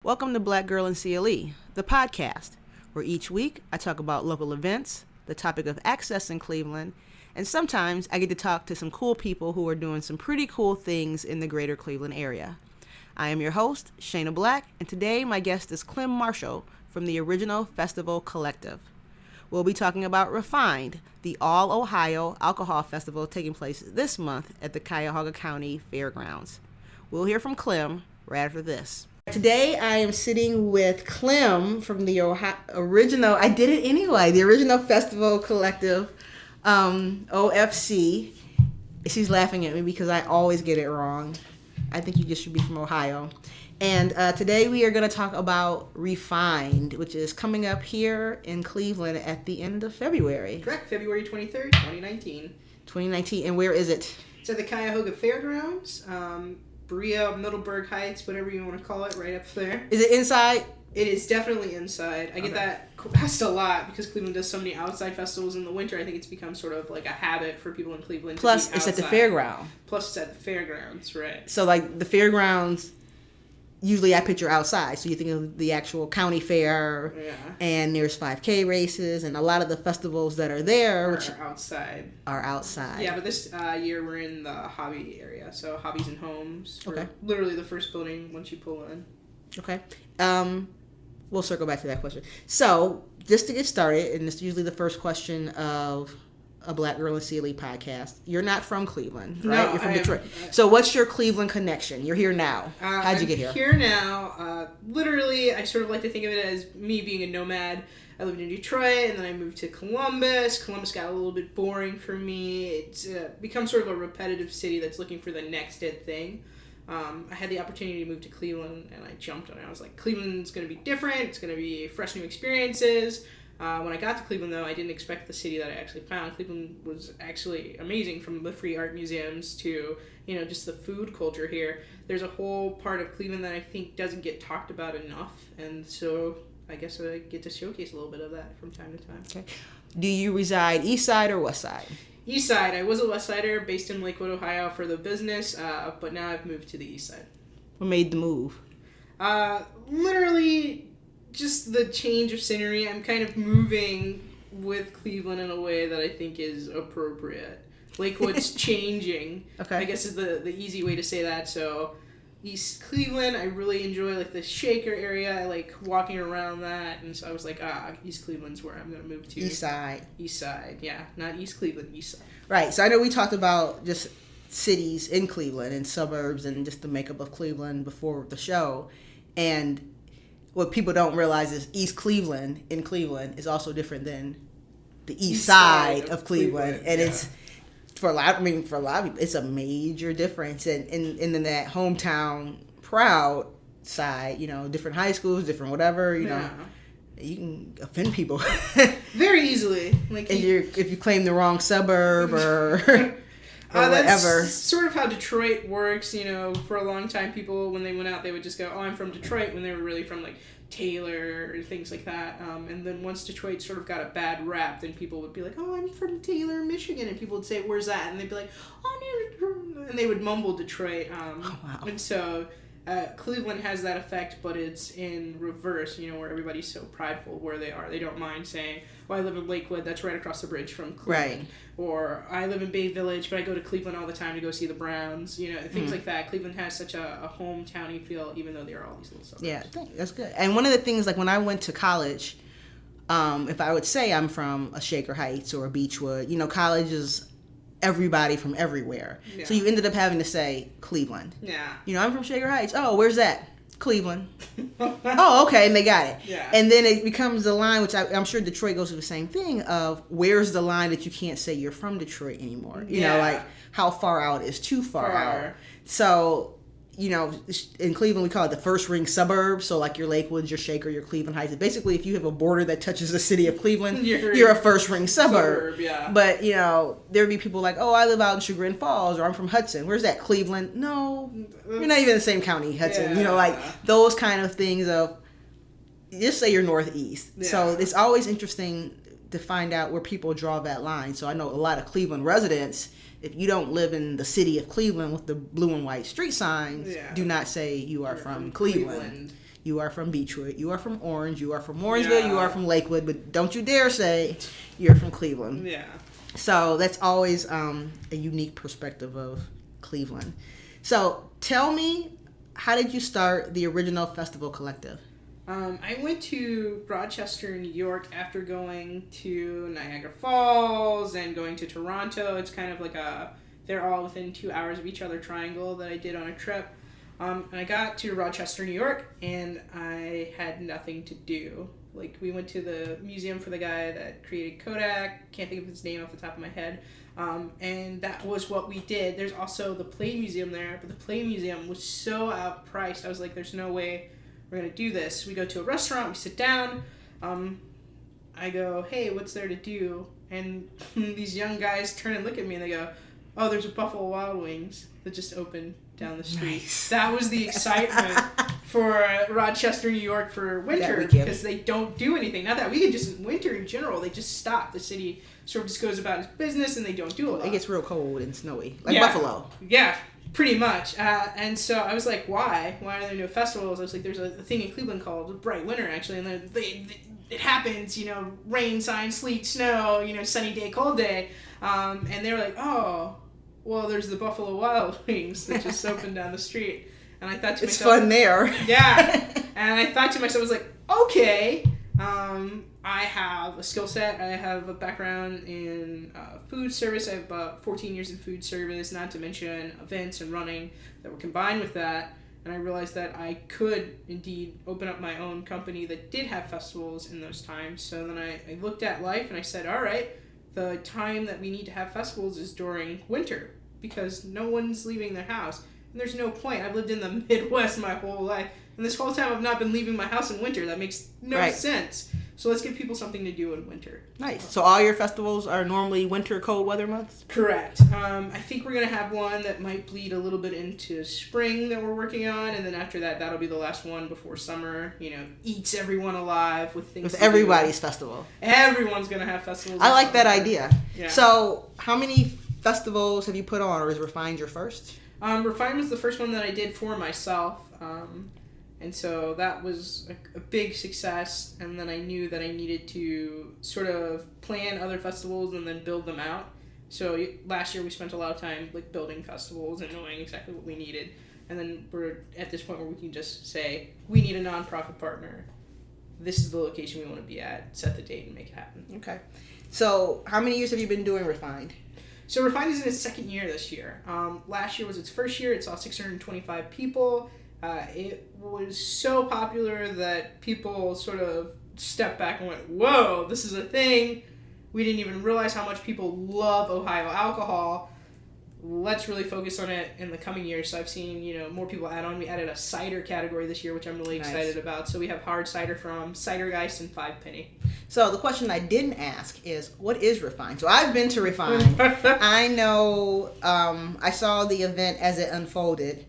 Welcome to Black Girl in CLE, the podcast, where each week I talk about local events, the topic of access in Cleveland, and sometimes I get to talk to some cool people who are doing some pretty cool things in the greater Cleveland area. I am your host, Shayna Black, and today my guest is Clem Marshall from the Original Festival Collective. We'll be talking about Refined, the all-Ohio alcohol festival taking place this month at the Cuyahoga County Fairgrounds. We'll hear from Clem right after this. Today I am sitting with Clem from the Original Festival Collective, OFC. She's laughing at me because I always get it wrong. I think you just should be from Ohio. And today we are going to talk about Refined, which is coming up here in Cleveland at the end of February. Correct, February 23rd, 2019. 2019, and where is it? It's at the Cuyahoga Fairgrounds, Berea, Middleburg Heights, whatever you want to call it, right up there. Is it inside? It is definitely inside. I get that asked a lot because Cleveland does so many outside festivals in the winter. I think it's become sort of like a habit for people in Cleveland Plus, to be it's outside. at the fairground. Plus, it's at the fairgrounds, right. So, like, the fairgrounds, usually I picture outside. So you think of the actual county fair, and there's 5K races, and a lot of the festivals that are there, which are outside. Yeah, but this year we're in the hobby area, so hobbies and homes. Okay. Literally the first building once you pull in. Okay. We'll circle back to that question. So, just to get started, and this is usually the first question of a Black Girl in CLE podcast. You're not from Cleveland, right? No, You're from Detroit. So what's your Cleveland connection? You're here now. How'd you get here? I'm here now. Literally, I sort of like to think of it as me being a nomad. I lived in Detroit, and then I moved to Columbus. Columbus got a little bit boring for me. It's become sort of a repetitive city that's looking for the next dead thing. I had the opportunity to move to Cleveland, and I jumped on it. I was like, Cleveland's going to be different. It's going to be fresh new experiences. When I got to Cleveland, though, I didn't expect the city that I actually found. Cleveland was actually amazing, from the free art museums to, just the food culture here. There's a whole part of Cleveland that I think doesn't get talked about enough, and so I guess I get to showcase a little bit of that from time to time. Okay. Do you reside east side or west side? East side. I was a west sider based in Lakewood, Ohio for the business, but now I've moved to the east side. What made the move? Literally just the change of scenery. I'm kind of moving with Cleveland in a way that I think is appropriate. Lakewood's changing, okay. I guess is the easy way to say that. So East Cleveland, I really enjoy like the Shaker area. I like walking around that, and so I was like, East Cleveland's where I'm going to move to. East side. East side, yeah. Not East Cleveland, East side. Right, so I know we talked about just cities in Cleveland and suburbs and just the makeup of Cleveland before the show, and what people don't realize is East Cleveland in Cleveland is also different than the east side of Cleveland. And it's for a lot of people, it's a major difference. And in that hometown proud side, different high schools, different whatever, you can offend people very easily. Like if you claim the wrong suburb or whatever. That's sort of how Detroit works. For a long time, people, when they went out, they would just go, "Oh, I'm from Detroit," when they were really from like Taylor or things like that. And then once Detroit sort of got a bad rap, then people would be like, "Oh, I'm from Taylor, Michigan," and people would say, "Where's that?" And they'd be like, "Oh, and they would mumble Detroit. Oh, wow. And so Cleveland has that effect, but it's in reverse. Where everybody's so prideful where they are. They don't mind saying, "Oh, I live in Lakewood. That's right across the bridge from Cleveland." Right. Or I live in Bay Village, but I go to Cleveland all the time to go see the Browns. Things like that. Cleveland has such a hometowny feel, even though there are all these little suburbs. Yeah, that's good. And one of the things, like when I went to college, if I would say I'm from a Shaker Heights or a Beechwood, college is everybody from everywhere. Yeah. So you ended up having to say Cleveland. Yeah. I'm from Shaker Heights. Oh, where's that? Cleveland. Oh, okay, and they got it. Yeah. And then it becomes the line, which I'm sure Detroit goes through the same thing of where's the line that you can't say you're from Detroit anymore. Like how far out is too far out. So, in Cleveland we call it the first ring suburb. So like your Lakewoods, your Shaker, your Cleveland Heights. Basically, if you have a border that touches the city of Cleveland, you're a first ring suburb. Yeah. But, there'd be people like, oh, I live out in Chagrin Falls, or I'm from Hudson. Where's that? Cleveland? No, you're not even in the same county, Hudson. Yeah. Like those kind of things of, just say you're northeast. Yeah. So it's always interesting to find out where people draw that line. So I know a lot of Cleveland residents, if you don't live in the city of Cleveland with the blue and white street signs, do not say you are from Cleveland. you are from Detroit, you are from Orange, you are from Warrensville, you are from Lakewood, but don't you dare say you're from Cleveland. Yeah. So that's always a unique perspective of Cleveland. So tell me, how did you start the original festival collective? I went to Rochester, New York after going to Niagara Falls and going to Toronto. It's kind of like they're all within 2 hours of each other triangle that I did on a trip. And I got to Rochester, New York, and I had nothing to do. Like, we went to the museum for the guy that created Kodak. Can't think of his name off the top of my head. And that was what we did. There's also the Play Museum there, but the Play Museum was so outpriced. I was like, there's no way we're going to do this. We go to a restaurant, we sit down. I go, hey, what's there to do? And these young guys turn and look at me and they go, oh, there's a Buffalo Wild Wings that just opened down the street. Nice. That was the excitement for Rochester, New York for winter, because they don't do anything. Not that weekend, just winter in general, they just stop. The city sort of just goes about its business and they don't do a lot. It gets real cold and snowy, like Buffalo. Yeah, pretty much. And so I was like, why? Why are there no festivals? I was like, there's a thing in Cleveland called Bright Winter, actually, and it happens, rain, sign, sleet, snow, sunny day, cold day. And they were like, oh, well, there's the Buffalo Wild Wings that just opened down the street. And I thought to myself... It's fun there. Yeah. And I thought to myself, I was like, okay, I have a skill set. I have a background in food service. I have about 14 years in food service, not to mention events and running that were combined with that. And I realized that I could indeed open up my own company that did have festivals in those times. So then I looked at life and I said, all right, the time that we need to have festivals is during winter, because no one's leaving their house. And there's no point. I've lived in the Midwest my whole life, and this whole time I've not been leaving my house in winter. That makes no sense. So let's give people something to do in winter. Nice. So all your festivals are normally winter, cold weather months? Correct. I think we're going to have one that might bleed a little bit into spring that we're working on, and then after that, that'll be the last one before summer, eats everyone alive with things. With everybody's festival. Everyone's going to have festivals. I like that idea. Yeah. So how many festivals have you put on, or is Refined your first? Refined was the first one that I did for myself. And so that was a big success, and then I knew that I needed to sort of plan other festivals and then build them out. So last year we spent a lot of time building festivals and knowing exactly what we needed, and then we're at this point where we can just say, we need a nonprofit partner. This is the location we want to be at, set the date, and make it happen. Okay. So how many years have you been doing Refined? So Refined is in its second year this year. Last year was its first year. It saw 625 people. It was so popular that people sort of stepped back and went, whoa, this is a thing. We didn't even realize how much people love Ohio alcohol. Let's really focus on it in the coming years. So I've seen, more people add on. We added a cider category this year, which I'm really excited about. So we have hard cider from Cidergeist and Five Penny. So the question I didn't ask is, what is Refined? So I've been to Refined. I know, I saw the event as it unfolded,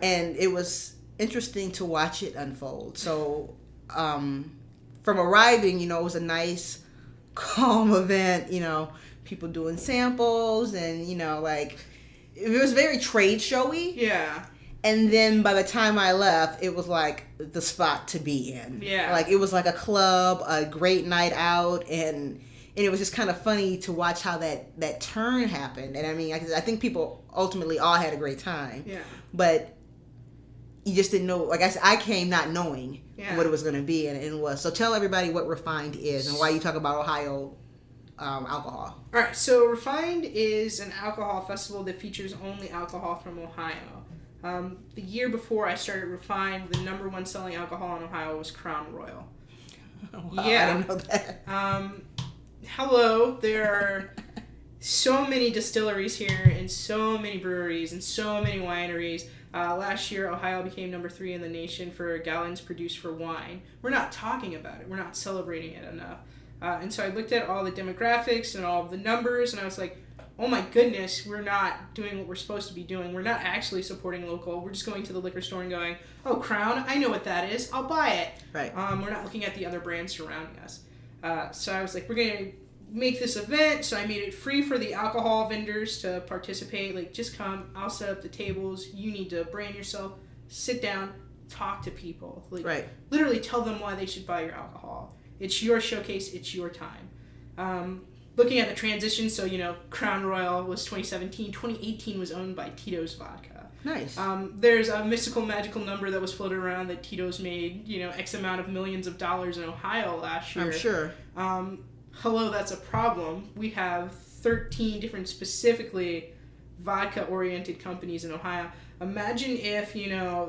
and it was interesting to watch it unfold. So from arriving, it was a nice, calm event, people doing samples and, it was very trade showy. Yeah. And then by the time I left, it was like the spot to be in. Yeah. It was like a club, a great night out, and it was just kind of funny to watch how that turn happened. And I mean, I think people ultimately all had a great time. Yeah. But you just didn't know. I came not knowing what it was going to be, and it was. So tell everybody what Refined is and why you talk about Ohio alcohol. All right, so Refined is an alcohol festival that features only alcohol from Ohio. The year before I started Refined, the number one selling alcohol in Ohio was Crown Royal. Wow, yeah. I didn't know that. Hello, there are so many distilleries here and so many breweries and so many wineries. Last year, Ohio became number 3 in the nation for gallons produced for wine. We're not talking about it. We're not celebrating it enough. And so I looked at all the demographics and all of the numbers, and I was like, oh my goodness, we're not doing what we're supposed to be doing. We're not actually supporting local. We're just going to the liquor store and going, oh, Crown, I know what that is. I'll buy it. Right. We're not looking at the other brands surrounding us. So I was like, we're going to make this event. So I made it free for the alcohol vendors to participate. Just come, I'll set up the tables. You need to brand yourself, sit down, talk to people. Like, right. literally tell them why they should buy your alcohol. It's your showcase. It's your time. Looking at the transition, so, Crown Royal was 2017. 2018 was owned by Tito's Vodka. Nice. There's a mystical, magical number that was floated around that Tito's made, X amount of millions of dollars in Ohio last year. I'm sure. Hello, that's a problem. We have 13 different specifically vodka-oriented companies in Ohio. Imagine if,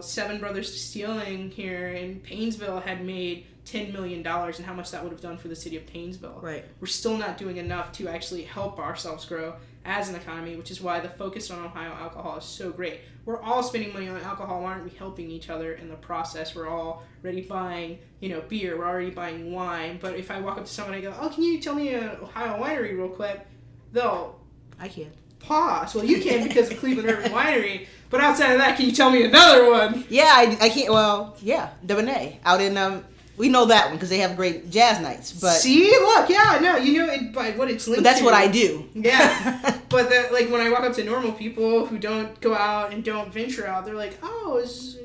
Seven Brothers Distilling here in Painesville had made $10 million and how much that would have done for the city of Painesville. Right. We're still not doing enough to actually help ourselves grow as an economy, which is why the focus on Ohio alcohol is so great. We're all spending money on alcohol. Why aren't we helping each other in the process? We're already buying, beer. We're already buying wine. But if I walk up to someone and I go, oh, can you tell me an Ohio winery real quick? They'll I can. pause. Well, you can because of Cleveland Urban Winery. But outside of that, can you tell me another one? Yeah, I can't. Well, yeah, Debonair out in we know that one because they have great jazz nights. But see, look, yeah, no, it by what it's linked. But that's to. what I do. Yeah, but when I walk up to normal people who don't go out and don't venture out, they're like, "Oh, is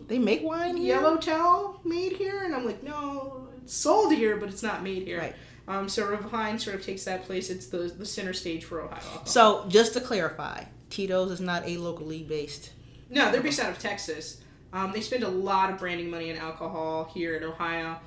they make wine here? Yellowtail made here?" And I'm like, "No, it's sold here, but it's not made here." Right. So Refine sort of takes that place. It's the center stage for Ohio alcohol. So just to clarify, Tito's is not a locally based. No, they're based out of Texas. They spend a lot of branding money in alcohol here in Ohio.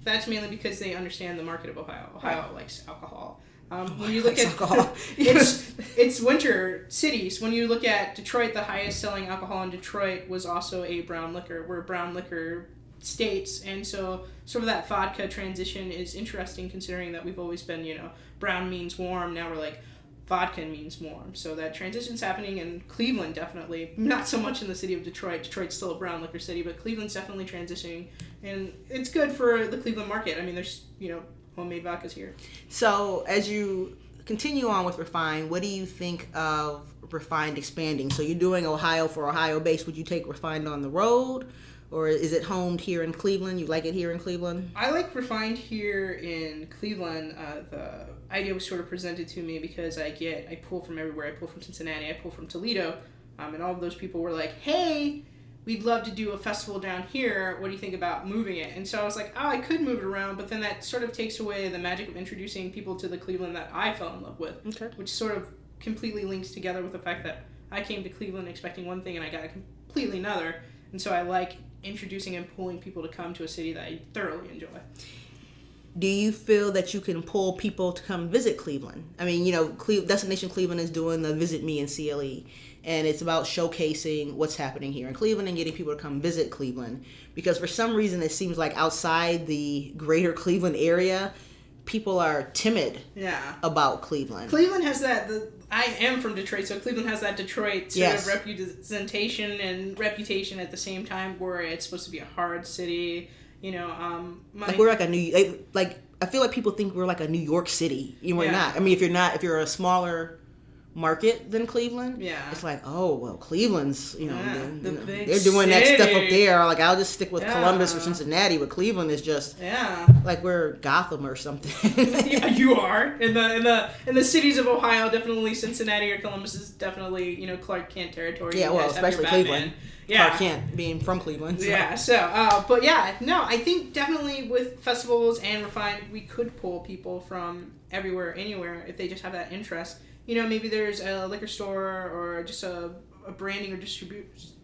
That's mainly because they understand the market of Ohio. Ohio likes alcohol. When you look at alcohol, it's winter cities. When you look at Detroit, the highest selling alcohol in Detroit was also a brown liquor. We're brown liquor states, and so sort of that vodka transition is interesting considering that we've always been, brown means warm. Now we're like, vodka means warm. So that transition's happening in Cleveland, definitely. Not so much in the city of Detroit. Detroit's still a brown liquor city, but Cleveland's definitely transitioning. And it's good for the Cleveland market. I mean, there's, homemade vodkas here. So as you continue on with Refine, what do you think of Refined expanding? So you're doing Ohio for Ohio base. Would you take Refined on the road? Or is it homed here in Cleveland? You like it here in Cleveland? I like Refined here in Cleveland. The idea was sort of presented to me because I pull from everywhere. I pull from Cincinnati. I pull from Toledo. And all of those people were like, hey, we'd love to do a festival down here. What do you think about moving it? And so I was like, oh, I could move it around. But then that sort of takes away the magic of introducing people to the Cleveland that I fell in love with. Okay. Which sort of completely links together with the fact that I came to Cleveland expecting one thing and I got a completely another. And so I like introducing and pulling people to come to a city that I thoroughly enjoy. Do you feel that you can pull people to come visit Cleveland? I mean, Destination Cleveland is doing the Visit Me in CLE, and it's about showcasing what's happening here in Cleveland and getting people to come visit Cleveland. Because for some reason, it seems like outside the greater Cleveland area, people are timid about Cleveland. Cleveland has that. I am from Detroit, so Cleveland has that Detroit sort of representation and reputation at the same time, where it's supposed to be a hard city. Like we're like I feel like people think we're like a New York City. We're not. I mean, if you're a smaller market than Cleveland, it's like, oh well, Cleveland's they're doing that stuff up there. Like I'll just stick with Columbus or Cincinnati, but Cleveland is just like we're Gotham or something. Yeah, you are in the cities of Ohio. Definitely Cincinnati or Columbus is definitely Clark Kent territory. Yeah, well, especially Cleveland. Yeah. Clark Kent being from Cleveland. So. Yeah, but I think definitely with festivals and Refined, we could pull people from everywhere, anywhere, if they just have that interest. Maybe there's a liquor store or just a branding or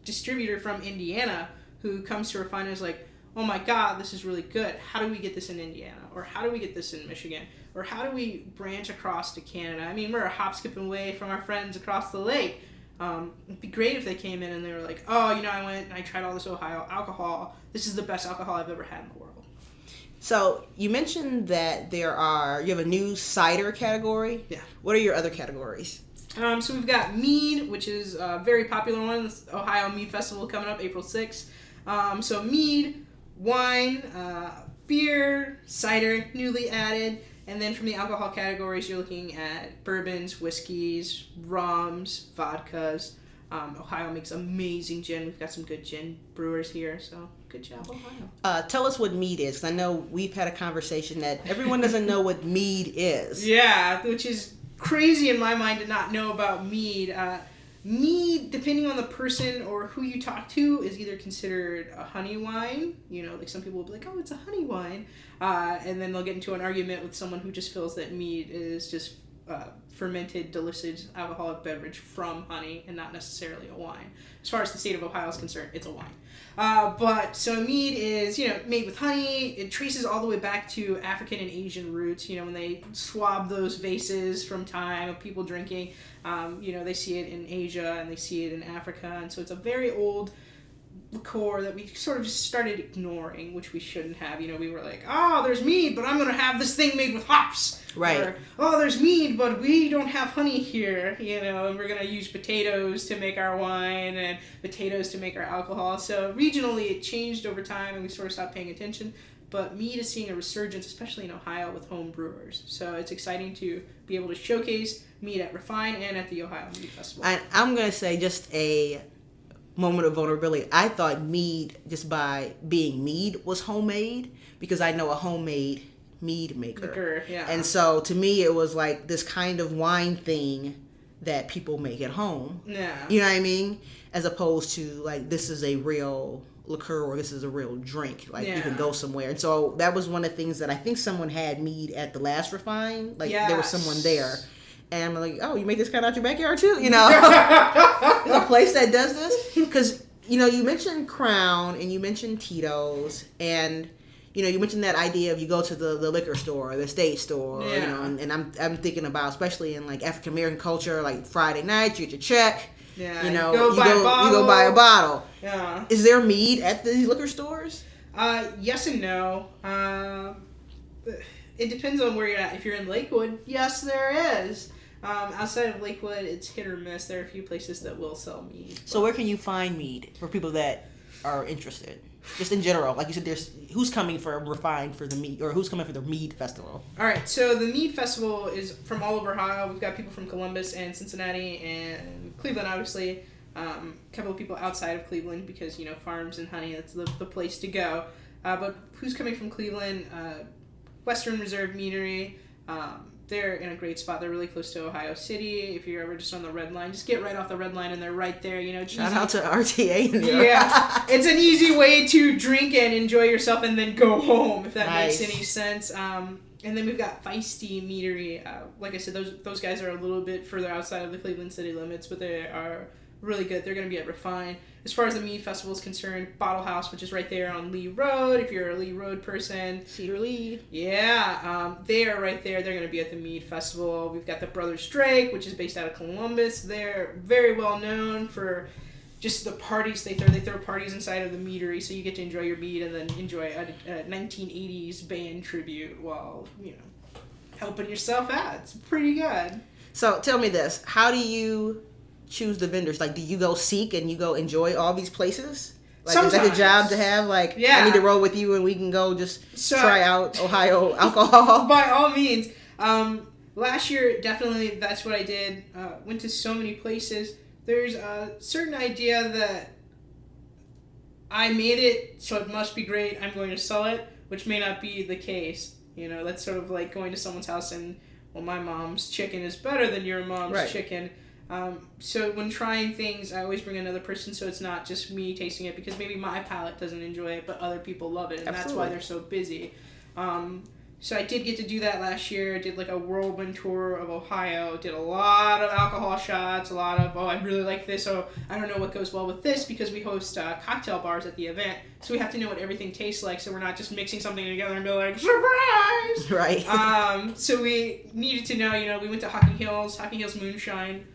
distributor from Indiana who comes to Refine and is like, oh my God, this is really good. How do we get this in Indiana? Or how do we get this in Michigan? Or how do we branch across to Canada? I mean, we're a hop, skip, and away from our friends across the lake. It'd be great if they came in and they were like, oh, I went and I tried all this Ohio alcohol. This is the best alcohol I've ever had in the world. So you mentioned that you have a new cider category. Yeah. What are your other categories? So we've got mead, which is a very popular one. This Ohio Mead Festival coming up April 6th. So mead, wine, beer, cider, newly added. And then from the alcohol categories, you're looking at bourbons, whiskeys, rums, vodkas. Ohio makes amazing gin. We've got some good gin brewers here, so good job, Ohio. Tell us what mead is, 'cause I know we've had a conversation that everyone doesn't know what mead is. Yeah, which is crazy in my mind to not know about mead. Mead, depending on the person or who you talk to, is either considered a honey wine. Like some people will be like, oh, it's a honey wine. And then they'll get into an argument with someone who just feels that mead is just fermented, delicious alcoholic beverage from honey and not necessarily a wine. As far as the state of Ohio is concerned, it's a wine. But so mead is, made with honey. It traces all the way back to African and Asian roots. When they swab those vases from time of people drinking, they see it in Asia and they see it in Africa. And so it's a very old liqueur that we sort of just started ignoring, which we shouldn't have. We were like, oh, there's mead, but I'm going to have this thing made with hops. Right. Or, oh, there's mead, but we don't have honey here, and we're going to use potatoes to make our wine and potatoes to make our alcohol. So regionally, it changed over time, and we sort of stopped paying attention. But mead is seeing a resurgence, especially in Ohio, with home brewers. So it's exciting to be able to showcase mead at Refine and at the Ohio Mead Festival. I'm going to say just a moment of vulnerability. I thought mead, just by being mead, was homemade because I know a homemade mead maker. Yeah. And so to me, it was like this kind of wine thing that people make at home. Yeah. You know what I mean? As opposed to like, this is a real liqueur or this is a real drink. Like you can go somewhere. And so that was one of the things that I think someone had mead at the last Refine. Like there was someone there. And I'm like, oh, you make this kind of out your backyard too? There's a place that does this. Because, you mentioned Crown and you mentioned Tito's and, you mentioned that idea of you go to the liquor store, the state store, and I'm thinking about, especially in like African American culture, like Friday night, you get your check. Yeah, you go buy a bottle. Yeah. Is there mead at these liquor stores? Yes and no. It depends on where you're at. If you're in Lakewood, yes, there is. Outside of Lakewood, it's hit or miss. There are a few places that will sell mead. So where can you find mead for people that are interested? Just in general, like you said, there's who's coming for Refine for the mead, or who's coming for the Mead Festival? All right, so the Mead Festival is from all over Ohio. We've got people from Columbus and Cincinnati and Cleveland, obviously. A couple of people outside of Cleveland because, farms and honey, that's the place to go. But who's coming from Cleveland? Western Reserve Meadery. They're in a great spot. They're really close to Ohio City. If you're ever just on the red line, just get right off the red line and they're right there. Shout out to RTA in there. Yeah. It's an easy way to drink and enjoy yourself and then go home, if that makes any sense. And then we've got Feisty Meadery. Like I said, those guys are a little bit further outside of the Cleveland city limits, but they are really good. They're going to be at Refine. As far as the Mead Festival is concerned, Bottle House, which is right there on Lee Road, if you're a Lee Road person. Cedar Lee. Yeah, they are right there. They're going to be at the Mead Festival. We've got the Brothers Drake, which is based out of Columbus. They're very well known for just the parties they throw. They throw parties inside of the meadery, so you get to enjoy your mead and then enjoy a 1980s band tribute while, helping yourself out. It's pretty good. So tell me this. How do you choose the vendors? Like, do you go seek and you go enjoy all these places? Like, sometimes. Is that your job to have? Like, yeah. I need to roll with you and we can go just try out Ohio alcohol? By all means. Last year, definitely, that's what I did. Went to so many places. There's a certain idea that I made it, so it must be great. I'm going to sell it, which may not be the case. That's sort of like going to someone's house and, well, my mom's chicken is better than your mom's chicken. So when trying things, I always bring another person so it's not just me tasting it, because maybe my palate doesn't enjoy it, but other people love it, and that's why they're so busy. So I did get to do that last year. I did like a whirlwind tour of Ohio, did a lot of alcohol shots, a lot of, I really like this, I don't know what goes well with this, because we host cocktail bars at the event, so we have to know what everything tastes like, so we're not just mixing something together and be like, surprise! Right. So we needed to know, we went to Hocking Hills Moonshine.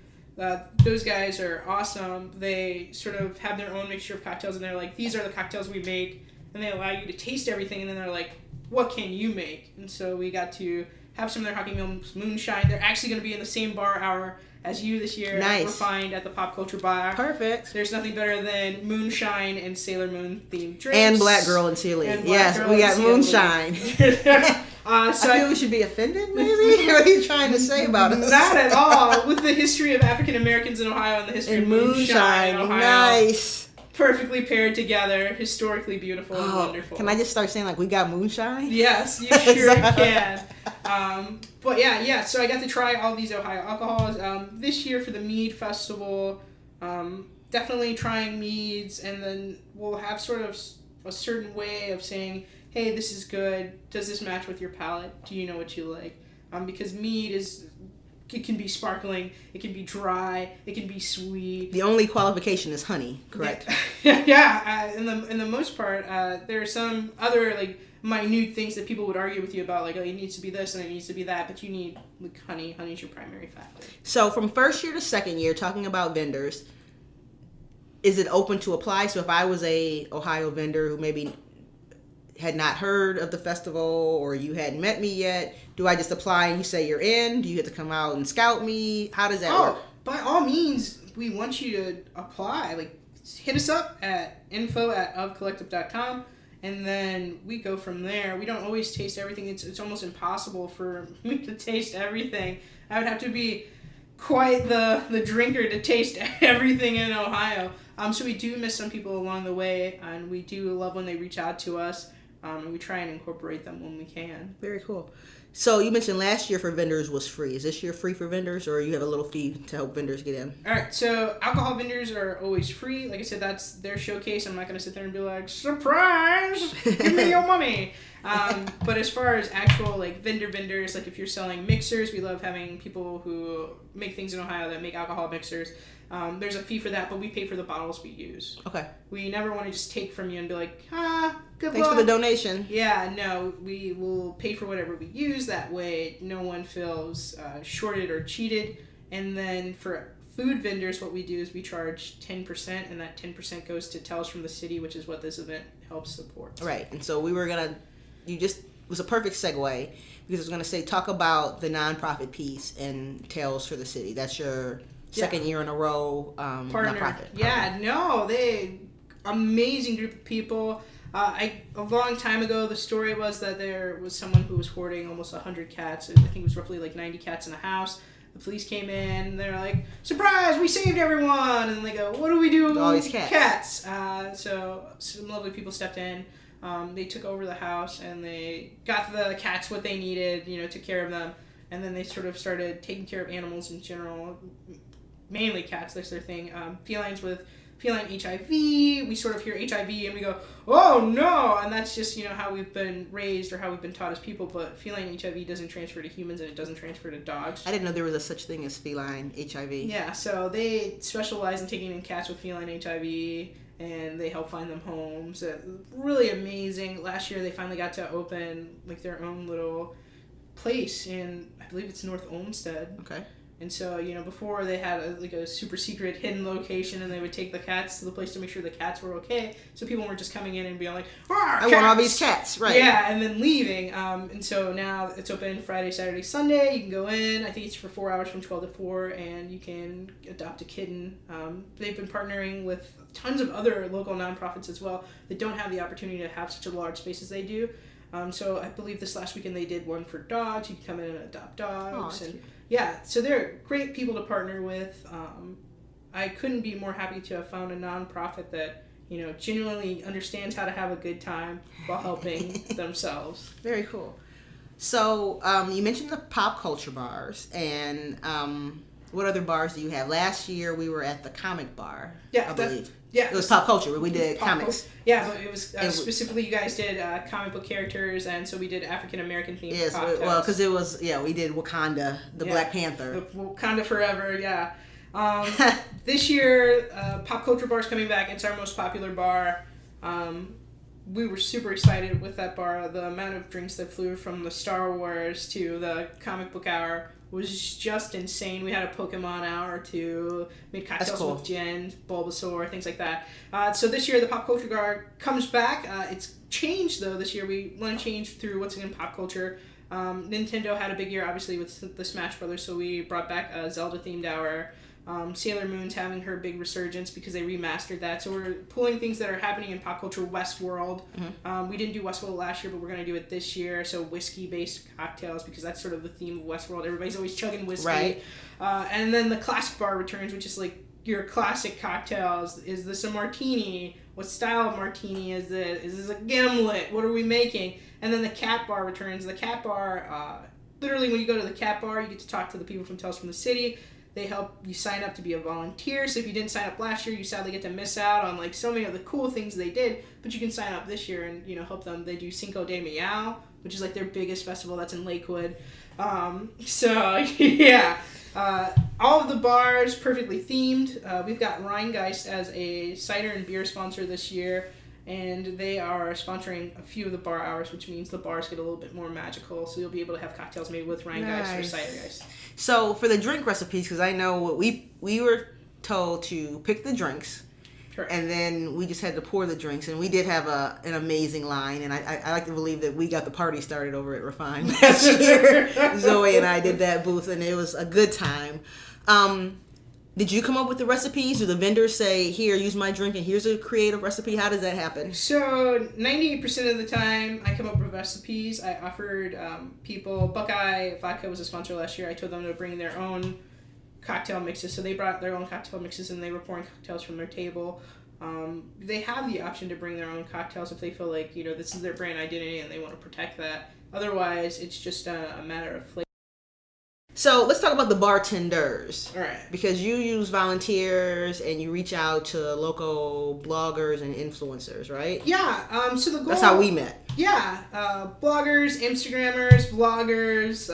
Those guys are awesome. They sort of have their own mixture of cocktails, and they're like, these are the cocktails we make, and they allow you to taste everything, and then they're like, what can you make? And so we got to have some of their Hocking Hills Moonshine. They're actually going to be in the same bar hour as you this year. Nice. Refined at the Pop Culture Bar. Perfect. There's nothing better than moonshine and Sailor Moon themed drinks. And Black Girl and Chili. Yes, we got moonshine. I feel we should be offended, maybe? What are you trying to say about us? Not at all. With the history of African Americans in Ohio and the history of moonshine in Ohio. Nice. Perfectly paired together, historically beautiful and wonderful. Can I just start saying, like, we got moonshine? Yes, you sure can. But yeah, so I got to try all these Ohio alcohols. This year for the Mead Festival, Definitely trying meads, and then we'll have sort of a certain way of saying, hey, this is good. Does this match with your palate? Do you know what you like? Because mead it can be sparkling, it can be dry, it can be sweet. The only qualification is honey, correct? Yeah. In the most part, there are some other like minute things that people would argue with you about, like, oh, it needs to be this and it needs to be that, but you need like honey. Honey's your primary factor. So from first year to second year, talking about vendors, is it open to apply? So if I was a Ohio vendor who maybe had not heard of the festival or you hadn't met me yet, do I just apply and you say you're in? Do you get to come out and scout me? How does that work? By all means, we want you to apply. Like, hit us up at info@ofcollective.com, and then we go from there. We don't always taste everything. It's almost impossible for me to taste everything. I would have to be quite the drinker to taste everything in Ohio. So we do miss some people along the way, and we do love when they reach out to us, and we try and incorporate them when we can. Very cool. So you mentioned last year for vendors was free. Is this year free for vendors, or you have a little fee to help vendors get in? All right, so alcohol vendors are always free. Like I said, that's their showcase. I'm not going to sit there and be like, surprise, give me your money. But as far as actual like vendors, like if you're selling mixers, we love having people who make things in Ohio that make alcohol mixers. There's a fee for that, but we pay for the bottles we use. Okay. We never want to just take from you and be like, good Thanks luck. for the donation. Yeah, no, we will pay for whatever we use. That way no one feels shorted or cheated. And then for food vendors, what we do is we charge 10%, and that 10% goes to Tales from the City, which is what this event helps support. Right. And so it was a perfect segue, because I was going to say, talk about the nonprofit piece in Tales for the City. That's your second year in a row nonprofit. Yeah, no, amazing group of people. A long time ago, the story was that there was someone who was hoarding almost 100 cats. I think it was roughly like 90 cats in a house. The police came in, and they're like, surprise, we saved everyone! And they go, what do we do with all these cats? So some lovely people stepped in. They took over the house, and they got the cats what they needed, took care of them. And then they sort of started taking care of animals in general, mainly cats. That's their thing. Felines with feline HIV. We sort of hear HIV and we go, oh no! And that's just, how we've been raised or how we've been taught as people. But feline HIV doesn't transfer to humans, and it doesn't transfer to dogs. I didn't know there was such thing as feline HIV. Yeah, so they specialize in taking in cats with feline HIV, and they help find them homes. Really amazing. Last year they finally got to open like their own little place in, I believe it's North Olmsted. Okay. And so, before they had a super secret hidden location, and they would take the cats to the place to make sure the cats were okay. So people weren't just coming in and being like, I want all these cats, right? Yeah, and then leaving. And so now it's open Friday, Saturday, Sunday. You can go in. I think it's for 4 hours from 12 to 4, and you can adopt a kitten. They've been partnering with tons of other local nonprofits as well that don't have the opportunity to have such a large space as they do. So I believe this last weekend they did one for dogs. You can come in and adopt dogs. And yeah, so they're great people to partner with. I couldn't be more happy to have found a nonprofit that, genuinely understands how to have a good time while helping themselves. Very cool. So you mentioned the pop culture bars, and what other bars do you have? Last year we were at the comic bar, I believe. It was pop culture, but we did comics. Yeah, but it was specifically you guys did comic book characters, and so we did African American themed cocktails. Well, because it was, we did Wakanda, the Black Panther. Wakanda Forever, yeah. This year, Pop Culture Bar is coming back. It's our most popular bar. We were super excited with that bar. The amount of drinks that flew from the Star Wars to the comic book hour was just insane. We had a Pokemon hour too, made cocktails with gin, Bulbasaur, things like that. So this year the Pop Culture Bar comes back. It's changed though this year. We want to change through what's in pop culture. Nintendo had a big year obviously with the Smash Brothers, so we brought back a Zelda themed hour. Sailor Moon's having her big resurgence because they remastered that. So we're pulling things that are happening in pop culture. Westworld. Mm-hmm. We didn't do Westworld last year, but we're going to do it this year. So whiskey-based cocktails, because that's sort of the theme of Westworld. Everybody's always chugging whiskey. Right. And then the classic bar returns, which is like your classic cocktails. Is this a martini? What style of martini is this? Is this a gimlet? What are we making? And then the cat bar returns. The cat bar, literally when you go to the cat bar, you get to talk to the people from Tales from the City. They help you sign up to be a volunteer. So if you didn't sign up last year, you sadly get to miss out on like so many of the cool things they did. But you can sign up this year and help them. They do Cinco de Mayo, which is like their biggest festival. That's in Lakewood. So yeah, all of the bars perfectly themed. We've got Rheingeist as a cider and beer sponsor this year. And they are sponsoring a few of the bar hours, which means the bars get a little bit more magical. So you'll be able to have cocktails made with Rheingeist or Cidergeist. So for the drink recipes, because I know what we were told to pick the drinks. Correct. And then we just had to pour the drinks. And we did have an amazing line. And I like to believe that we got the party started over at Refine last year. Zoe and I did that booth, and it was a good time. Did you come up with the recipes? Do the vendors say, here, use my drink, and here's a creative recipe? How does that happen? So 98% of the time, I come up with recipes. I offered people, Buckeye Vodka was a sponsor last year. I told them to bring their own cocktail mixes. So they brought their own cocktail mixes, and they were pouring cocktails from their table. They have the option to bring their own cocktails if they feel like, this is their brand identity and they want to protect that. Otherwise, it's just a matter of flavor. So let's talk about the bartenders. All right. Because you use volunteers and you reach out to local bloggers and influencers, right? Yeah. So the goal. That's how we met. Yeah. Bloggers, Instagrammers, vloggers.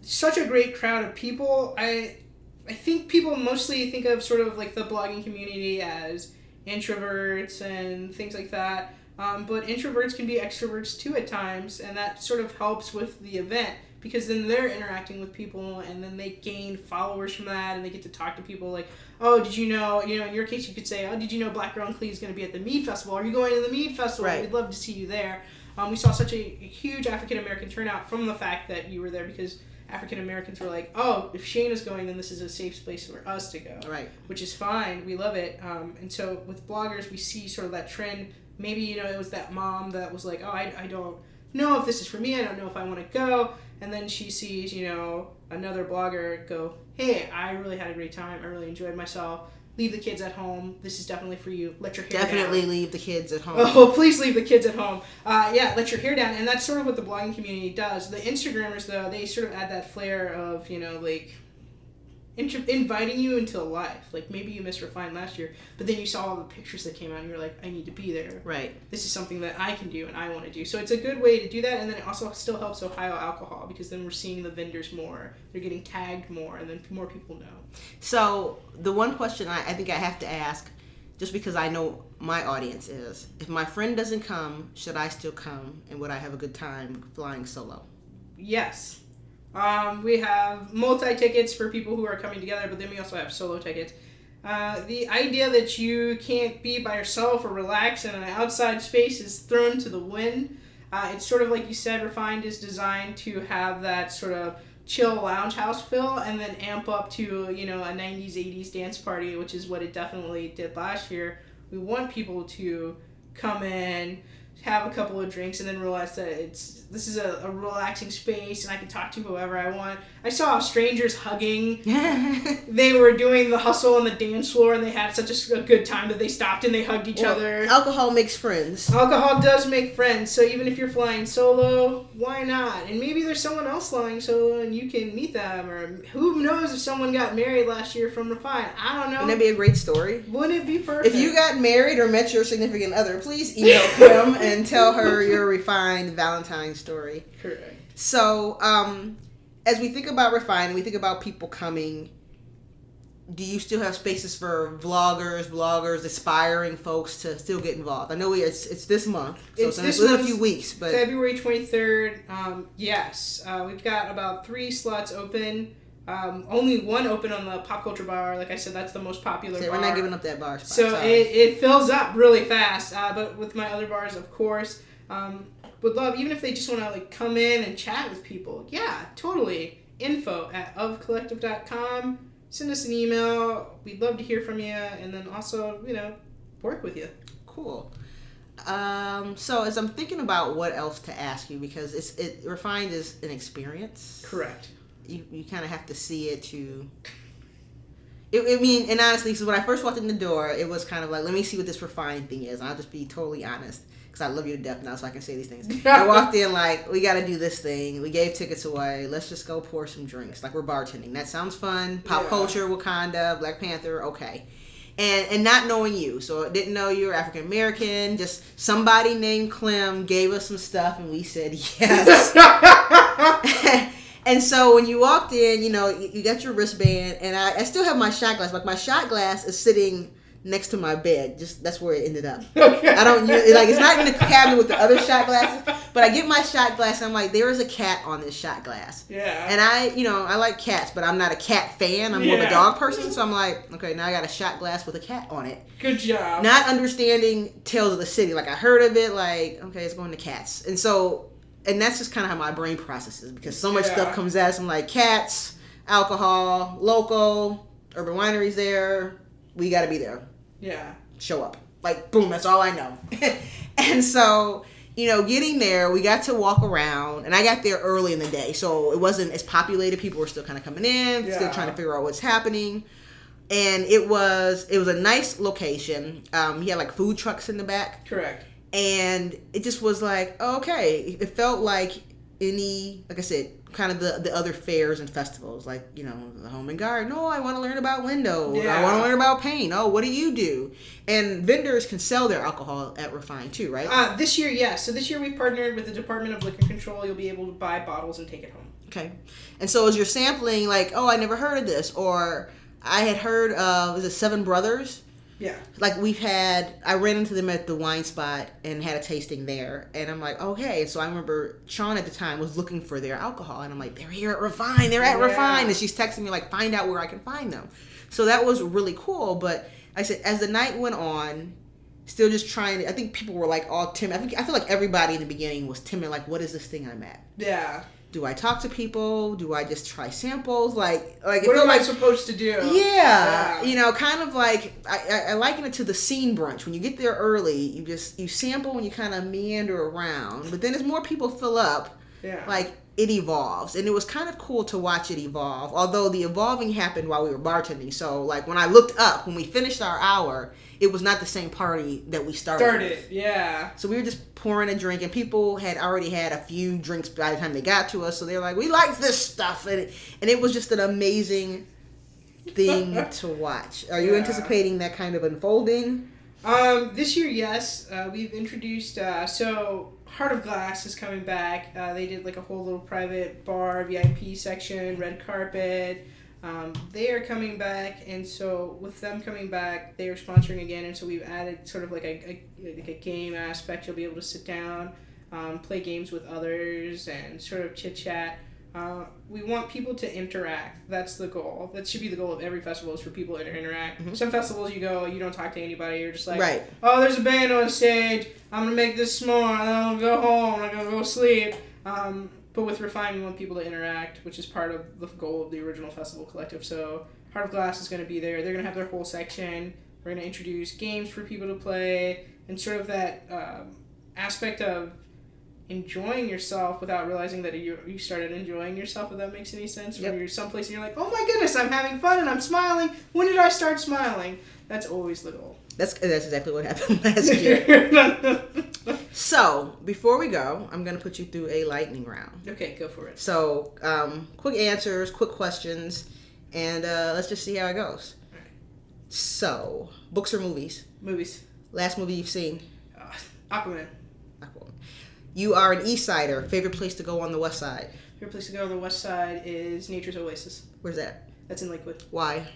Such a great crowd of people. I think people mostly think of sort of like the blogging community as introverts and things like that. But introverts can be extroverts too at times, and that sort of helps with the event. Because then they're interacting with people, and then they gain followers from that, and they get to talk to people like, oh, did you know, in your case you could say, oh, did you know Black Girl and Clee is going to be at the Mead Festival? Are you going to the Mead Festival? Right. We'd love to see you there. We saw such a huge African-American turnout from the fact that you were there, because African-Americans were like, oh, if Shane is going, then this is a safe space for us to go. Right. Which is fine. We love it. And so with bloggers, we see sort of that trend. Maybe, it was that mom that was like, oh, I don't know if this is for me. I don't know if I want to go. And then she sees, another blogger go, hey, I really had a great time. I really enjoyed myself. Leave the kids at home. This is definitely for you. Let your hair down. Definitely leave the kids at home. Oh, please leave the kids at home. Let your hair down. And that's sort of what the blogging community does. The Instagrammers, though, they sort of add that flair of, inviting you into life. Like, maybe you missed Refine last year, but then you saw all the pictures that came out and you're like, I need to be there. Right. This is something that I can do and I want to do. So it's a good way to do that, and then it also still helps Ohio Alcohol, because then we're seeing the vendors more. They're getting tagged more, and then more people know. So the one question I think I have to ask, just because I know my audience is, if my friend doesn't come, should I still come, and would I have a good time flying solo? Yes. We have multi-tickets for people who are coming together, but then we also have solo tickets. The idea that you can't be by yourself or relax in an outside space is thrown to the wind. It's sort of like you said, Refined is designed to have that sort of chill lounge house feel, and then amp up to, a 90s, 80s dance party, which is what it definitely did last year. We want people to come in, have a couple of drinks, and then realize that this is a relaxing space and I can talk to whoever I want. I saw strangers hugging. They were doing the hustle on the dance floor, and they had such a good time that they stopped and they hugged each other. Alcohol makes friends. Alcohol does make friends. So even if you're flying solo, why not? And maybe there's someone else flying solo and you can meet them. Or who knows if someone got married last year from Refine. I don't know. Wouldn't that be a great story? Wouldn't it be perfect? If you got married or met your significant other, please email Kim and tell her your Refined Valentine's story. Correct. So, as we think about Refine and we think about people coming, do you still have spaces for bloggers, aspiring folks to still get involved? I know it's this month, so it's within a few weeks. But February 23rd, yes. We've got about 3 slots open. Only one open on the Pop Culture Bar. Like I said, that's the most popular bar. We're not giving up that bar spot. So it fills up really fast. But with my other bars, of course, would love, even if they just want to come in and chat with people. Yeah, totally. info@ofcollective.com. Send us an email. We'd love to hear from you, and then also, work with you. Cool. So as I'm thinking about what else to ask you, because Refined is an experience. Correct. You kind of have to see it to... and honestly, so when I first walked in the door, it was kind of like, let me see what this Refined thing is. And I'll just be totally honest. because I love you to death now, so I can say these things. I walked in like, we got to do this thing. We gave tickets away. Let's just go pour some drinks. Like, we're bartending. That sounds fun. Pop culture, Wakanda, Black Panther, okay. And not knowing you. So I didn't know you were African American. Just somebody named Clem gave us some stuff, and we said yes. And so when you walked in, you know, you got your wristband, and I still have my shot glass. Like, my shot glass is sitting next to my bed. Just that's where it ended up. Okay. I don't use like, it's not in the cabinet with the other shot glasses, but I get my shot glass and I'm like, there is a cat on this shot glass. Yeah. And I like cats, but I'm not a cat fan. I'm more of a dog person, so I'm like, okay, now I got a shot glass with a cat on it. Good job. Not understanding Tales of the City. Like, I heard of it, like, okay, it's going to cats. And that's just kind of how my brain processes, because so much stuff comes at us. I'm like, cats, alcohol, local, urban wineries there. We got to be there. Yeah. Show up. Like, boom, that's all I know. And so, you know, getting there, we got to walk around, and I got there early in the day, so it wasn't as populated. People were still kind of coming in, still trying to figure out what's happening. And it was a nice location. He had like food trucks in the back. Correct. And it just was like, okay, it felt like any, like I said, kind of the other fairs and festivals, like, you know, the Home and Garden. Oh, I want to learn about windows. I want to learn about paint. Oh, what do you do? And vendors can sell their alcohol at Refine too, right? This year, yes. So this year we partnered with the Department of Liquor Control. You'll be able to buy bottles and take it home. Okay. And so as you're sampling, like, oh, I never heard of this, or I had heard of, was it Seven Brothers? Yeah. Like, I ran into them at the wine spot and had a tasting there. And I'm like, okay. So I remember Sean at the time was looking for their alcohol. And I'm like, they're here at Refine. They're at Refine. And she's texting me, like, find out where I can find them. So that was really cool. But I said, as the night went on, still just trying to, I think people were, like, all timid. I feel like everybody in the beginning was timid. Like, what is this thing I'm at? Yeah. Do I talk to people? Do I just try samples? Like what am I supposed to do? Yeah, you know, kind of like I liken it to the scene brunch. When you get there early, you sample and you kind of meander around. But then as more people fill up, like, it evolves, and it was kind of cool to watch it evolve. Although the evolving happened while we were bartending. So, like, when I looked up when we finished our hour, it was not the same party that we started with. Yeah. So we were just pouring a drink, and people had already had a few drinks by the time they got to us. So they were like, we like this stuff. And it was just an amazing thing to watch. Are you anticipating that kind of unfolding? This year, yes. We've introduced, so Heart of Glass is coming back. They did like a whole little private bar, VIP section, red carpet. They are coming back, and so with them coming back, they are sponsoring again, and so we've added sort of like a game aspect. You'll be able to sit down, play games with others, and sort of chit-chat. We want people to interact. That's the goal. That should be the goal of every festival, is for people to interact. Mm-hmm. Some festivals you go, you don't talk to anybody. You're just like, oh, there's a band on stage. I'm going to make this s'more, and then I'm going to go home, and I'm going to go sleep. But with Refine, we want people to interact, which is part of the goal of the original festival collective. So Heart of Glass is going to be there. They're going to have their whole section. We're going to introduce games for people to play, and sort of that aspect of enjoying yourself without realizing that you started enjoying yourself, if that makes any sense. When you're someplace and you're like, oh my goodness, I'm having fun and I'm smiling. When did I start smiling? That's always the goal. That's exactly what happened last year. So, before we go, I'm going to put you through a lightning round. Okay, go for it. So, quick answers, quick questions, and let's just see how it goes. All right. So, books or movies? Movies. Last movie you've seen? Aquaman. You are an East Sider. Favorite place to go on the West Side? Favorite place to go on the West Side is Nature's Oasis. Where's that? That's in Lakewood. Why?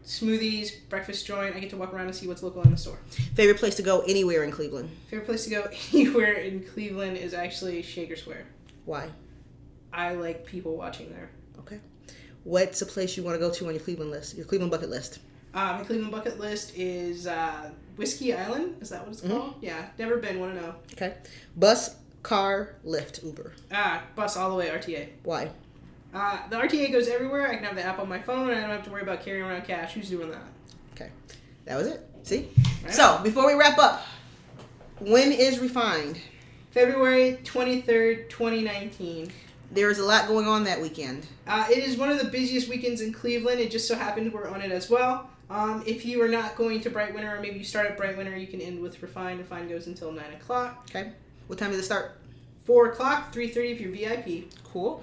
Smoothies, breakfast joint. I get to walk around and see what's local in the store. Favorite place to go anywhere in Cleveland? Favorite place to go anywhere in Cleveland is actually Shaker Square. Why? I like people watching there. Okay. What's a place you want to go to on your Cleveland list? Your Cleveland bucket list? My Cleveland bucket list is Whiskey Island. Is that what it's called? Yeah. Never been. Want to know. Okay. Bus, car, Lyft, Uber. Bus all the way. RTA. Why? The RTA goes everywhere. I can have the app on my phone, and I don't have to worry about carrying around cash. Who's doing that? Okay. That was it. See? Right. So, before we wrap up, when is Refined? February 23rd, 2019. There is a lot going on that weekend. It is one of the busiest weekends in Cleveland. It just so happened we're on it as well. If you are not going to Bright Winter, or maybe you start at Bright Winter, you can end with Refine. Refine goes until 9 o'clock. Okay. What time does it start? 4 o'clock, 3:30 if you're VIP. Cool.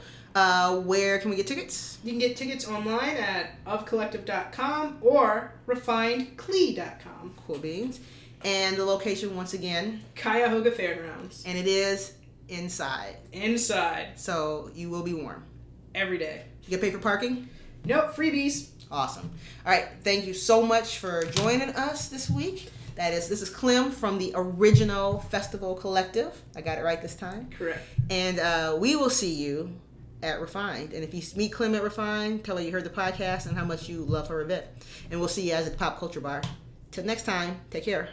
Where can we get tickets? You can get tickets online at ofcollective.com or refinedclee.com. Cool beans. And the location, once again? Cuyahoga Fairgrounds. And it is inside. Inside. So you will be warm. Every day. You get paid for parking? Nope, freebies. Awesome. All right. Thank you so much for joining us this week. This is Clem from the original Festival Collective. I got it right this time. Correct. And we will see you at Refined. And if you meet Clem at Refined, tell her you heard the podcast and how much you love her event. And we'll see you guys at the Pop Culture Bar. Till next time, take care.